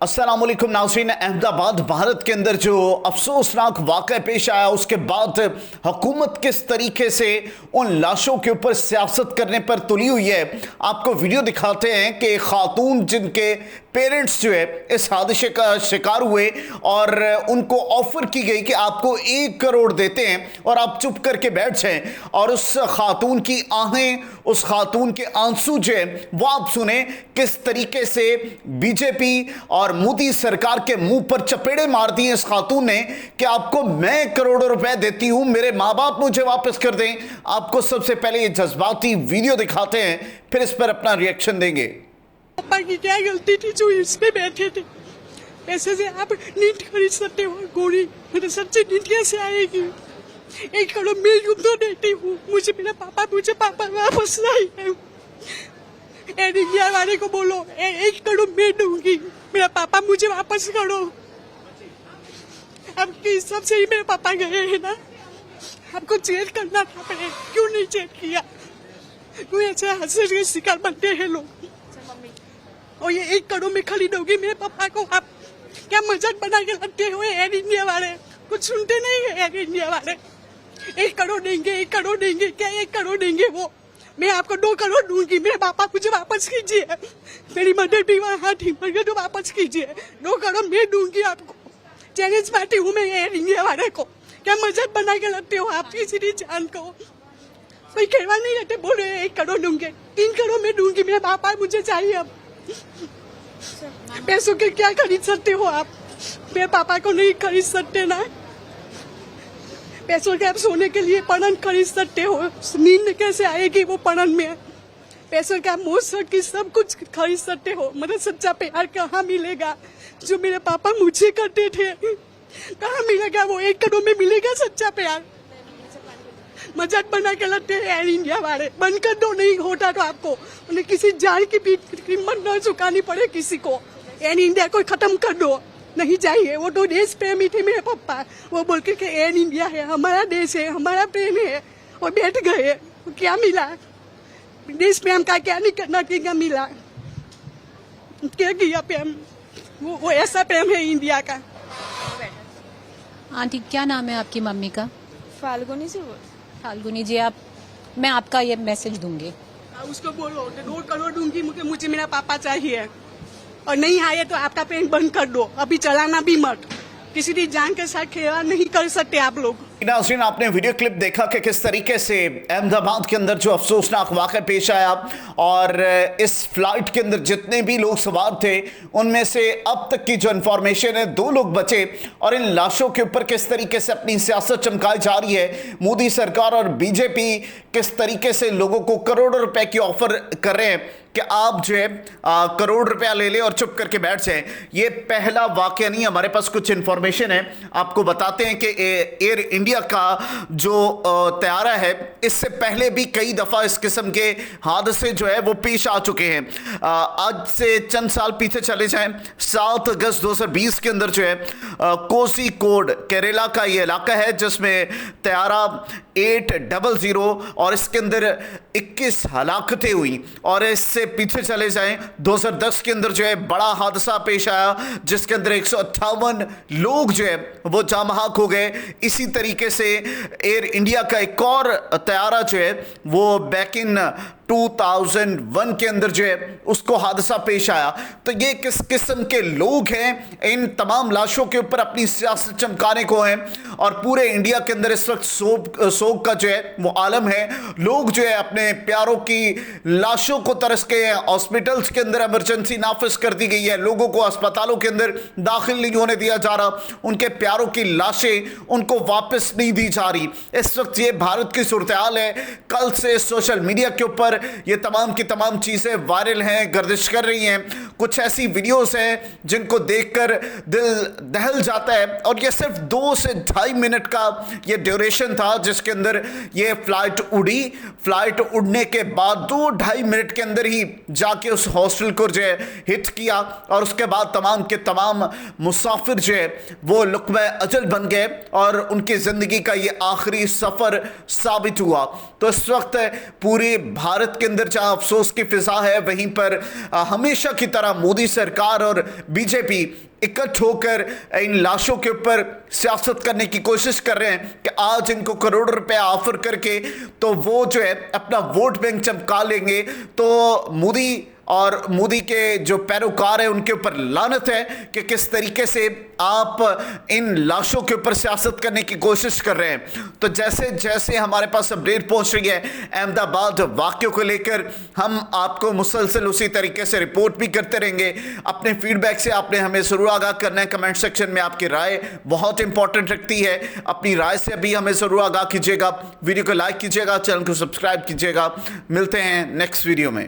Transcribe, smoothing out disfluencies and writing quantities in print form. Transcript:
अस्सलाम वालेकुम नाज़रीन। अहमदाबाद भारत के अंदर जो अफसोसनाक वाक़या पेश आया उसके बाद हुकूमत किस तरीके से उन लाशों के ऊपर सियासत करने पर तुली हुई है, आपको वीडियो दिखाते हैं कि खातून जिनके पेरेंट्स जो है इस हादसे का शिकार हुए और उनको ऑफर की गई कि आपको 1 करोड़ देते हैं और आप चुप करके बैठ जाएं, और उस खातून की आहें, उस खातून के आंसू जो है वो आप सुने किस तरीके से बीजेपी और मोदी सरकार के मुंह पर चपेड़े मार दिए इस खातून ने कि आपको मैं करोड़ों रुपए देती हूं, मेरे मां बाप मुझे वापस कर दें। आपको सबसे पहले ये जज्बाती वीडियो दिखाते हैं, फिर इस पर अपना रिएक्शन देंगे। पापा की क्या गलती थी जो इसमें बैठे थे? पैसे से आप नीट खरीद सकते हो गोली, मेरे सच्ची नीट कैसे आएगी? 1 करोड़ मैं यूं तो देती हूँ, मुझे पापा वापस लाइए। एयर इंडिया वाले को बोलो 1 करोड़ मैं दूंगी, मेरा पापा मुझे वापस करो। अब के हिसाब से ही मेरे पापा गए हैं ना, आपको चेक करना था पहले, क्यों नहीं चेक किया? क्यों ऐसे हादसे के शिकार बनते हैं लोग? और ये 1 करोड़ में खरीदोगी मेरे पापा को? आप क्या मजाक बना के रखते हो? एयर इंडिया वाले कुछ सुनते नहीं है। एयर इंडिया वाले 1 करोड़ देंगे, 1 करोड़ देंगे, क्या 1 करोड़ देंगे? वो मैं आपको 2 करोड़ दूंगी, मेरे पापा मुझे वापस कीजिए। मेरी मदर भी वहाँ थी, मगर तो वापस कीजिए। 2 करोड़ मैं दूंगी आपको, चैलेंज पार्टी हूँ मैं एयर इंडिया वाले को। क्या मजाक बना के रखते हो आप किसी भी जान को? कोई कहवा नहीं रहते, बोल रहे 1 करोड़ दूंगे, 3 करोड़ में दूंगी, मेरे पापा मुझे चाहिए। अब पैसों के क्या खरीद सकते हो आप? मेरे पापा को नहीं खरीद सकते ना। पैसों के आप सोने के लिए पढ़न खरीद सकते हो, नींद कैसे आएगी वो पढ़न में? पैसों के आप मोह की सब कुछ खरीद सकते हो, मतलब सच्चा प्यार कहाँ मिलेगा जो मेरे पापा मुझे करते थे? कहाँ मिलेगा वो? 1 करोड़ में मिलेगा सच्चा प्यार? मजाक बना के लगते हैं एयर इंडिया वाले। बंद कर दो, नहीं होता तो आपको उन्हें किसी जान की भी कीमत न चुकानी पड़े किसी को। एयर इंडिया को खत्म कर दो, नहीं चाहिए। वो तो देश प्रेमी थे मेरे पापा, वो बोल के एयर इंडिया है हमारा देश है, हमारा प्रेम है, और बैठ गए। क्या मिला? देश प्रेम का क्या नहीं करना क्या मिला? क्या किया प्रेम? वो ऐसा प्रेम है इंडिया का। आंटी क्या नाम है आपकी मम्मी का? फाल्गुनी से बोल। फाल्गुनी जी, मैं आपका ये मैसेज दूंगी। उसको बोलो 2 करोड़ दूंगी, मुझे मेरा पापा चाहिए, और नहीं आए तो आपका पेन बंद कर दो, अभी चलाना भी मत। किसी भी जान के साथ खेला नहीं कर सकते आप लोग। नाज़रीन, आपने वीडियो क्लिप देखा कि किस तरीके से अहमदाबाद के अंदर जो अफसोसनाक वाक़या पेश आया, और इस फ्लाइट के अंदर जितने भी लोग सवार थे उनमें से अब तक की जो इन्फॉर्मेशन है 2 लोग बचे, और इन लाशों के ऊपर किस तरीके से अपनी सियासत चमकाई जा रही है। मोदी सरकार और बीजेपी किस तरीके से लोगों को करोड़ों रुपए की ऑफर कर रहे हैं कि आप जो है करोड़ रुपया ले ले और चुप करके बैठ जाए। ये पहला वाक़या नहीं, हमारे पास कुछ इन्फॉर्मेशन है, आपको बताते हैं कि एयर इंडिया का जो तैयारा है इससे पहले भी कई दफ़ा इस किस्म के हादसे जो है वो पेश आ चुके हैं। आज से चंद साल पीछे चले जाएं, 7 अगस्त 2020 के अंदर जो है कोझिकोड केरला का ये इलाका है जिसमें तैयारा 800 और इसके अंदर 21 हलाकतें हुई। और इससे पीछे चले जाएं 2010 के अंदर जो है बड़ा हादसा पेश आया जिसके अंदर 158 लोग जो है वो जामहाक हो गए। इसी तरीके से एयर इंडिया का एक और तैयारा जो है वो बैक इन 2001 के अंदर जो है उसको हादसा पेश आया। तो ये किस किस्म के लोग हैं? इन तमाम लाशों के ऊपर अपनी सियासत चमकाने को हैं, और पूरे इंडिया के अंदर इस वक्त सोग का जो है वो आलम है। लोग जो है अपने प्यारों की लाशों को तरस के हैं। हॉस्पिटल्स के अंदर इमरजेंसी नाफिज कर दी गई है, लोगों को अस्पतालों के अंदर दाखिल नहीं होने दिया जा रहा, उनके प्यारों की लाशें उनको वापस नहीं दी जा रही। इस वक्त ये भारत की सूरत हाल है। कल से सोशल मीडिया के ऊपर ये तमाम की तमाम चीजें वायरल हैं, गर्दिश कर रही हैं। कुछ ऐसी वीडियोस हैं जिनको देखकर दिल दहल जाता है, और ये सिर्फ 2 से 2.5 मिनट का ये ड्यूरेशन था जिसके अंदर ये फ्लाइट उड़ी। फ्लाइट उड़ने के बाद 2-2.5 मिनट के अंदर ही जाके उस हॉस्टल को जो है हिट किया, और उसके बाद तमाम के तमाम मुसाफिर जो है वो लुक़्मा अजल बन गए और उनकी जिंदगी का ये आखिरी सफर साबित हुआ। तो इस वक्त पूरे भारत भारत के अंदर जहां अफसोस की फिजा है, वहीं पर हमेशा की तरह मोदी सरकार और बीजेपी इकट्ठ होकर इन लाशों के ऊपर सियासत करने की कोशिश कर रहे हैं कि आज इनको करोड़ों रुपए ऑफर करके तो वो जो है अपना वोट बैंक चमका लेंगे। तो मोदी और मोदी के जो पैरोकार हैं उनके ऊपर लानत है कि किस तरीके से आप इन लाशों के ऊपर सियासत करने की कोशिश कर रहे हैं। तो जैसे जैसे हमारे पास अपडेट पहुंच रही है अहमदाबाद वाक़े को लेकर, हम आपको मुसलसल उसी तरीके से रिपोर्ट भी करते रहेंगे। अपने फीडबैक से आपने हमें ज़रूर आगाह करना है। कमेंट सेक्शन में आपकी राय बहुत इंपॉर्टेंट रखती है। अपनी राय से भी हमें ज़रूर आगाह कीजिएगा। वीडियो को लाइक कीजिएगा, चैनल को सब्सक्राइब कीजिएगा। मिलते हैं नेक्स्ट वीडियो में।